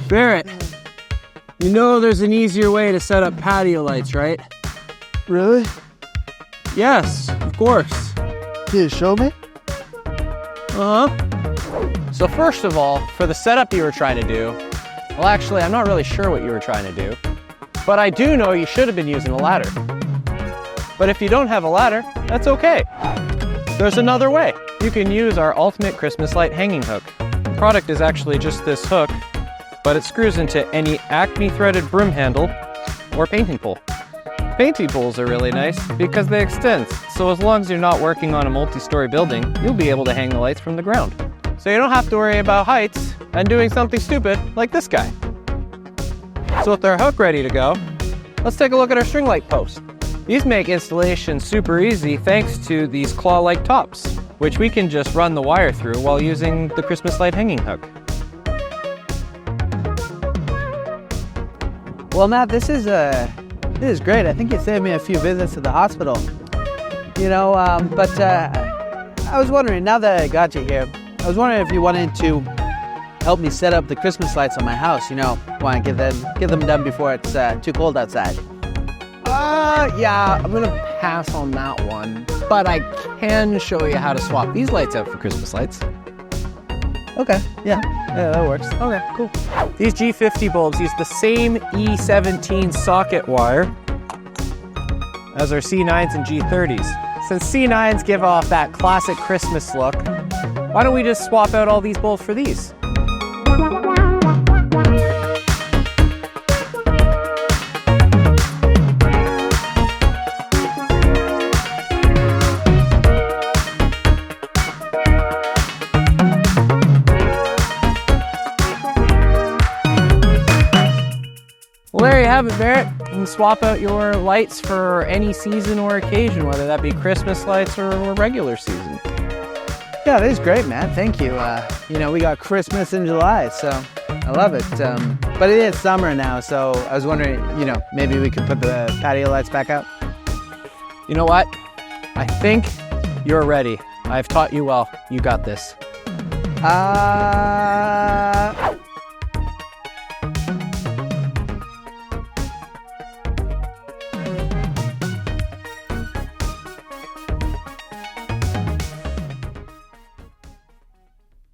Barrett, you know there's an easier way to set up patio lights, right? Really? Yes, of course. Can you show me? So first of all, for the setup you were trying to do, well actually I'm not really sure what you were trying to do, but I do know you should have been using a ladder. But if you don't have a ladder, that's okay. There's another way. You can use our ultimate Christmas light hanging hook. The product is actually just this hook, but it screws into any Acme threaded broom handle or painting pole. Painting poles are really nice because they extend, so as long as you're not working on a multi-story building, you'll be able to hang the lights from the ground. So you don't have to worry about heights and doing something stupid like this guy. So with our hook ready to go, let's take a look at our string light posts. These make installation super easy thanks to these claw-like tops, which we can just run the wire through while using the Christmas light hanging hook. Well, Matt, this is great. I think you saved me a few visits to the hospital. You know, but I was wondering, now that I got you here, I was wondering if you wanted to help me set up the Christmas lights on my house. You know, want to get them done before it's too cold outside. Yeah, I'm gonna pass on that one, but I can show you how to swap these lights out for Christmas lights. Okay, yeah, that works. Okay, cool. These G50 bulbs use the same E17 socket wire as our C9s and G30s. Since C9s give off that classic Christmas look, why don't we just swap out all these bulbs for these? Well, there you have it, Barrett. You can swap out your lights for any season or occasion, whether that be Christmas lights or regular season. Yeah, that is great, Matt. Thank you. You know, we got Christmas in July, so I love it. But it is summer now, so I was wondering, you know, maybe we could put the patio lights back out. You know what? I think you're ready. I've taught you well. You got this.